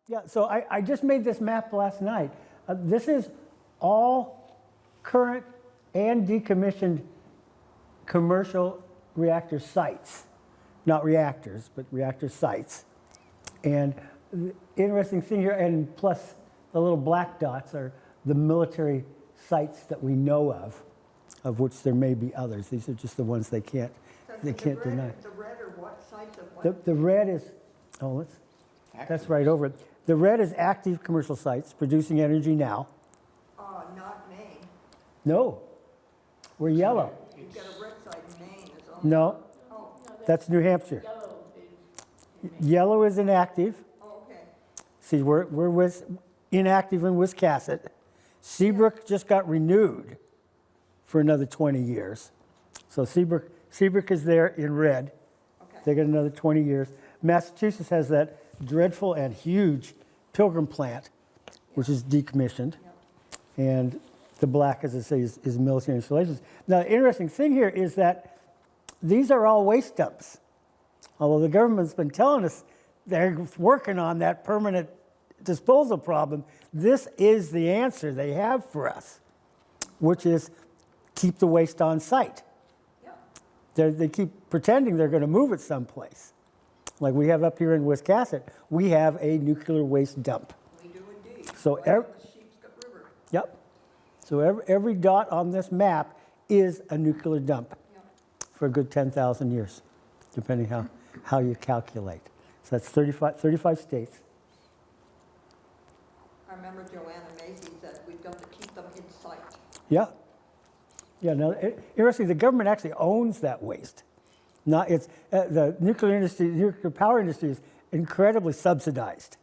Yeah, so I just made this map last night. This is all current and decommissioned commercial reactor sites. Not reactors, but reactor sites. And the interesting thing here, and plus the little black dots are the military sites that we know of which there may be others. These are just the ones they can't deny. The red are what sites of what? The red is, that's right over it. The red is active commercial sites producing energy now. Not Maine. No, we're yellow. You've got a red site in Maine. No, that's New Hampshire. Yellow is inactive. Oh, okay. See, we're with inactive in Wiscasset. Seabrook just got renewed for another 20 years. So Seabrook is there in red. Okay. They got another 20 years. Massachusetts has that dreadful and huge Pilgrim plant, which is decommissioned. And the black, as I say, is military installations. Now, the interesting thing here is that these are all waste dumps. Although the government's been telling us they're working on that permanent disposal problem, this is the answer they have for us, which is keep the waste on site. They keep pretending they're going to move it someplace. Like we have up here in Wiscasset, we have a nuclear waste dump. We do indeed. So right on the Seabrook River. Yep. So every dot on this map is a nuclear dump for a good 10,000 years, depending how you calculate. So that's 35 states. I remember Joanna Macy said we've got to keep them in sight. Yeah. Yeah. Now, interesting. The government actually owns that waste. Not it's the nuclear power industry is incredibly subsidized.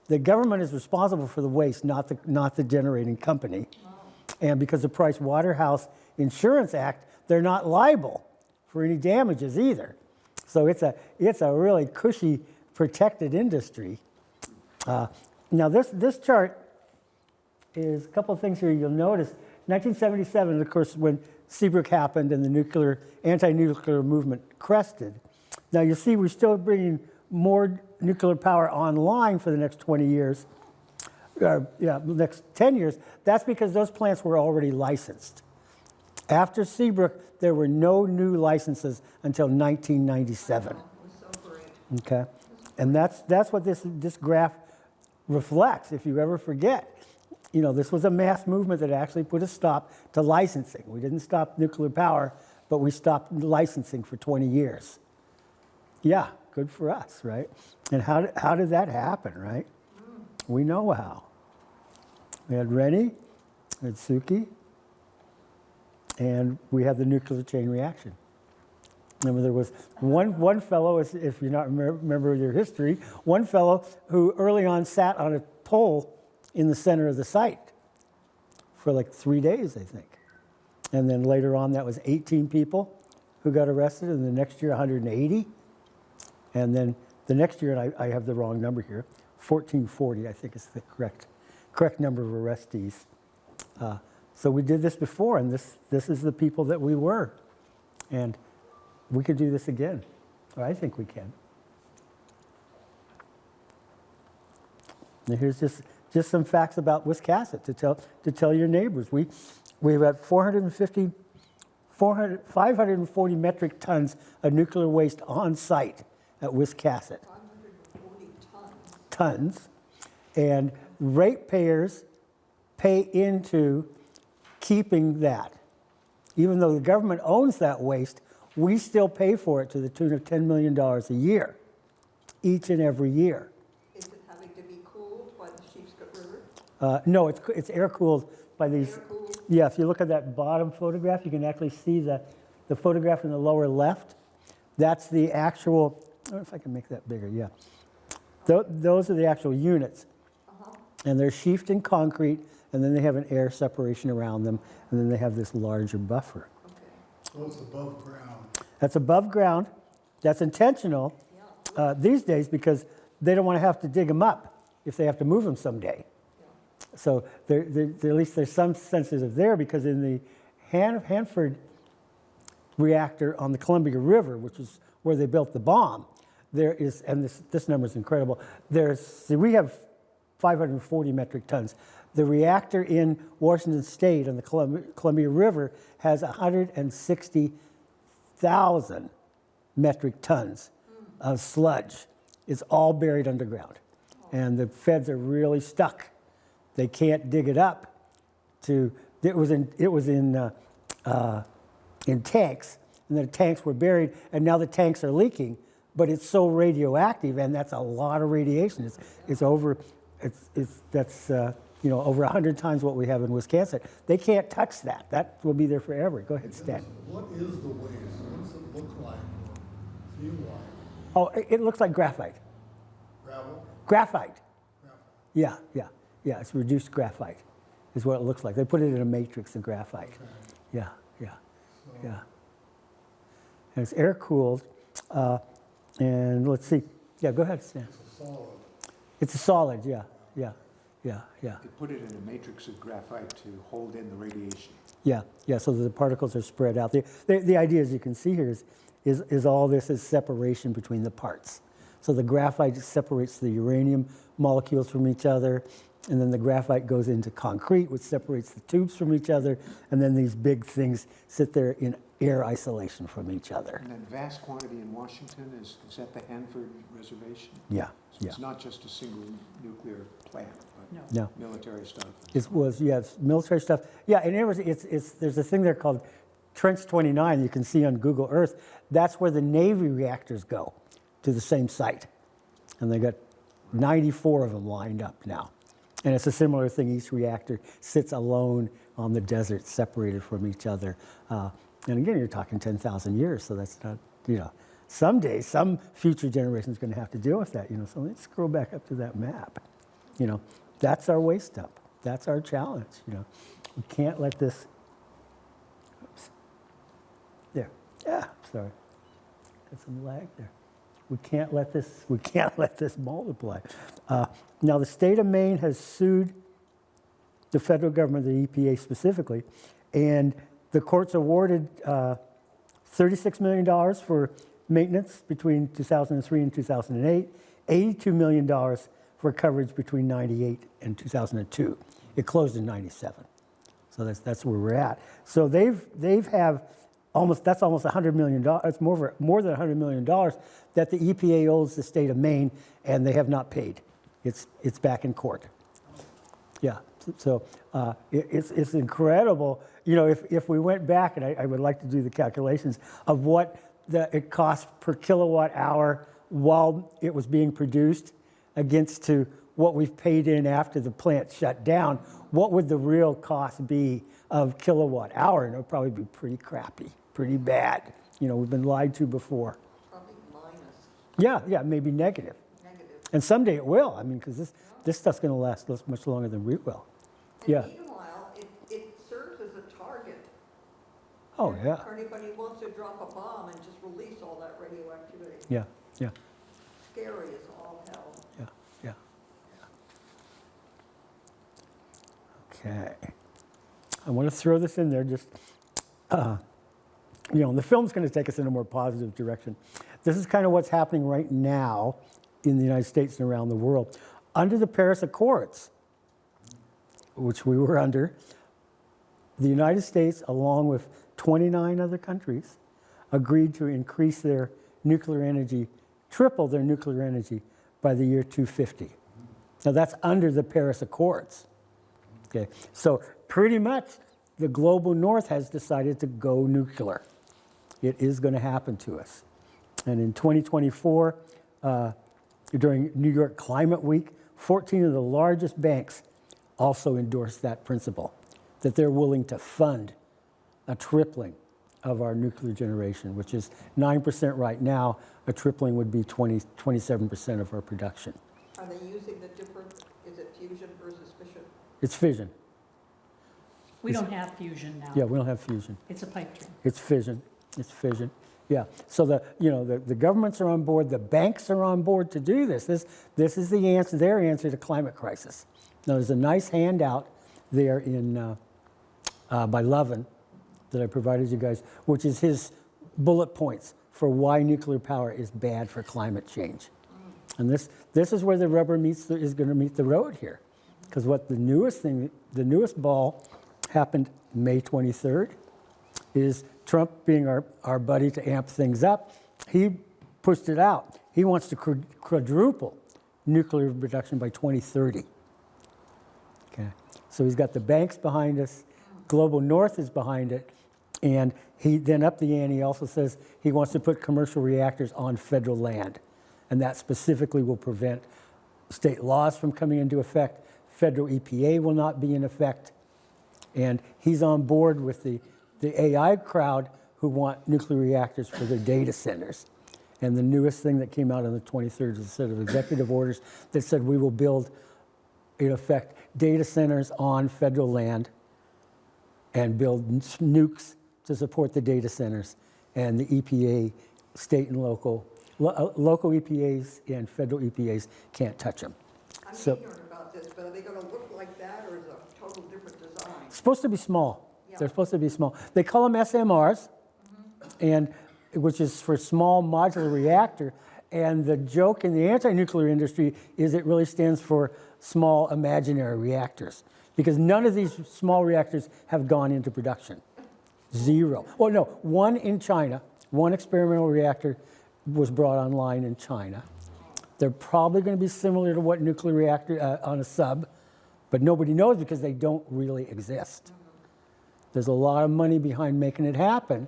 The government is responsible for the waste, not the generating company. Wow. And because of Price Waterhouse Insurance Act, they're not liable for any damages either. So it's a really cushy, protected industry. Now this chart is a couple of things here you'll notice. 1977, of course, when Seabrook happened and the anti-nuclear movement crested. Now you see we're still bringing more nuclear power online for the next 20 years, next 10 years. That's because those plants were already licensed. After Seabrook, there were no new licenses until 1997. It was so great. Okay, and that's what this graph reflects. If you ever forget, this was a mass movement that actually put a stop to licensing. We didn't stop nuclear power, but we stopped licensing for 20 years. Yeah, good for us, right? And how did that happen, right? We know how. We had Rennie, we had Suki, and we had the nuclear chain reaction. Remember, there was one fellow, if you not remember your history, one fellow who early on sat on a pole in the center of the site for like 3 days, I think. And then later on, that was 18 people who got arrested, and the next year, 180. And then the next year, and I have the wrong number here, 1440, I think is the correct number of arrestees. So we did this before, and this is the people that we were. And we could do this again, or I think we can. And here's just some facts about Wiscasset to tell your neighbors. We've got 540 metric tons of nuclear waste on site at Wiscasset. 540 tons. Tons. And ratepayers pay into keeping that. Even though the government owns that waste, we still pay for it to the tune of $10 million a year, each and every year. Is it having to be cooled by the Seabrook River? No, it's air cooled by these. Air cooled? Yeah, if you look at that bottom photograph, you can actually see the photograph in the lower left. That's the actual, I don't know if I can make that bigger, yeah. Those are the actual units. And they're sheathed in concrete, and then they have an air separation around them, and then they have this larger buffer. Okay. So it's above ground. That's above ground. That's intentional these days because they don't want to have to dig them up if they have to move them someday. Yeah. So at least there's some sensitive there because in the Hanford reactor on the Columbia River, which is where they built the bomb, there is, and this number is incredible, we have 540 metric tons. The reactor in Washington State on the Columbia River has 160,000 metric tons of sludge. It's all buried underground. And the feds are really stuck. They can't dig it up. It was in tanks, and the tanks were buried, and now the tanks are leaking, but it's so radioactive, and that's a lot of radiation. It's over 100 times what we have in Wisconsin. They can't touch that. That will be there forever. Go ahead, Stan. What is the waste? What does it look like? Feel like? Oh, it looks like graphite. Gravel? Graphite. Gravel. Yeah. It's reduced graphite is what it looks like. They put it in a matrix of graphite. Okay. Yeah. So, And it's air cooled. And let's see. Yeah, go ahead, Stan. it's a solid. It's a solid, yeah. They put it in a matrix of graphite to hold in the radiation. Yeah, so the particles are spread out. The idea, as you can see here, is all this is separation between the parts. So the graphite separates the uranium molecules from each other, and then the graphite goes into concrete, which separates the tubes from each other, and then these big things sit there in air isolation from each other. And that vast quantity in Washington, is that the Hanford Reservation? Yeah. So it's not just a single nuclear plant, but No. military stuff. It was, it's military stuff. Yeah, and there's a thing there called Trench 29 you can see on Google Earth. That's where the Navy reactors go, to the same site. And they got 94 of them lined up now. And it's a similar thing. Each reactor sits alone on the desert, separated from each other. And again, you're talking 10,000 years, so that's not, someday, some future generation is going to have to deal with that. So let's scroll back up to that map. That's our waste dump. That's our challenge. We can't let this. Oops. There. Yeah. Sorry. Got some lag there. We can't let this multiply. Now, the state of Maine has sued the federal government, the EPA specifically, and the courts awarded $36 million for maintenance between 2003 and 2008, $82 million for coverage between 98 and 2002. It closed in 97. So that's where we're at. So they've have almost $100 million. It's more than $100 million that the EPA owes the state of Maine, and they have not paid. It's back in court. Yeah. So it's incredible. If we went back, and I would like to do the calculations of what it cost per kilowatt hour while it was being produced against to what we've paid in after the plant shut down, what would the real cost be of kilowatt hour? And it would probably be pretty crappy, pretty bad. We've been lied to before. Probably minus, Yeah, maybe negative. negative. And someday it will. Because this stuff's going to last much longer than we will. And Yeah. meanwhile, it serves as a target. Oh, yeah. For anybody who wants to drop a bomb and just release all that radioactivity. Yeah. Scary as all hell. Yeah. Okay. I want to throw this in there just, the film's going to take us in a more positive direction. This is kind of what's happening right now in the United States and around the world. Under the Paris Accords, which we were under, the United States, along with 29 other countries, agreed to increase their nuclear energy, triple their nuclear energy by the year 2050. Now that's under the Paris Accords. Okay, so pretty much the global north has decided to go nuclear. It is going to happen to us. And in 2024, during New York Climate Week, 14 of the largest banks also endorsed that principle, that they're willing to fund a tripling of our nuclear generation, which is 9% right now. A tripling would be 27% of our production. Are they using the different, is it fusion versus fission? It's fission. We don't have fusion now. Yeah, we don't have fusion. It's a pipe dream. It's fission. Yeah. So the governments are on board. The banks are on board to do this. This is the answer. Their answer to climate crisis. Now there's a nice handout there by Lovin that I provided you guys, which is his bullet points for why nuclear power is bad for climate change. And this is where the rubber is going to meet the road here. Because what the newest ball happened May 23rd, is Trump being our buddy to amp things up. He pushed it out. He wants to quadruple nuclear production by 2030. Okay, so he's got the banks behind us, Global North is behind it, and he then upped the ante. He also says he wants to put commercial reactors on federal land, and that specifically will prevent state laws from coming into effect. Federal EPA will not be in effect, and he's on board with the AI crowd who want nuclear reactors for their data centers. And the newest thing that came out on the 23rd is a set of executive orders that said we will build, in effect, data centers on federal land and build nukes to support the data centers. And the EPA, state and local EPAs and federal EPAs can't touch them. I'm So- ignorant about this, but are they gonna look like that, or is it a total different design? It's supposed to be small. Yeah. They're supposed to be small. They call them SMRs, and which is for small modular reactor. And the joke in the anti-nuclear industry is it really stands for small imaginary reactors, because none of these small reactors have gone into production. Zero. Well, no, one in China. One experimental reactor was brought online in China. They're probably going to be similar to what nuclear reactor on a sub, but nobody knows because they don't really exist. There's a lot of money behind making it happen,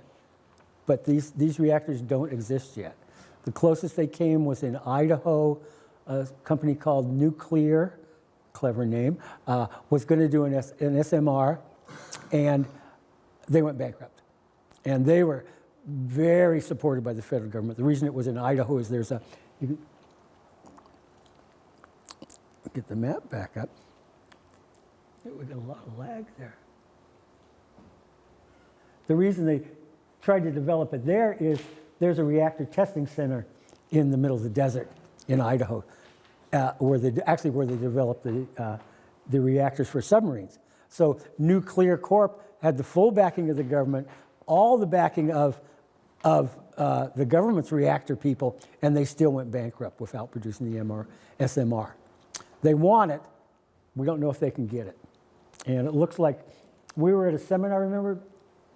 but these reactors don't exist yet. The closest they came was in Idaho. A company called Nuclear, clever name, was going to do an SMR, and they went bankrupt. And they were very supported by the federal government. The reason it was in Idaho is you can get the map back up. We got a lot of lag there. The reason they tried to develop it there is there's a reactor testing center in the middle of the desert in Idaho, where they developed the reactors for submarines. So Nuclear Corp had the full backing of the government, all the backing of the government's reactor people, and they still went bankrupt without producing the SMR. They want it. We don't know if they can get it. And it looks like we were at a seminar, remember,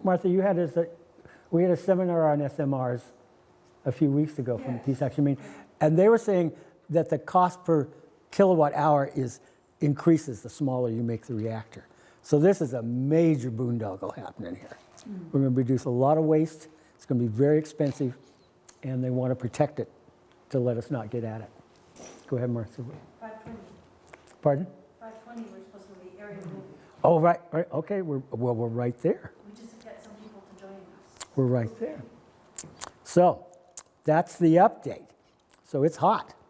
Martha, we had a seminar on SMRs a few weeks ago from Yes. Peace Action Maine, and they were saying that the cost per kilowatt hour increases the smaller you make the reactor. So this is a major boondoggle happening here. We're going to produce a lot of waste. It's going to be very expensive, and they want to protect it to let us not get at it. Go ahead, Martha. 520. Pardon? 520, we're supposed to be area moving. Oh, right. Okay, we're right there. We just get some people to join us. We're right there. So that's the update. So it's hot.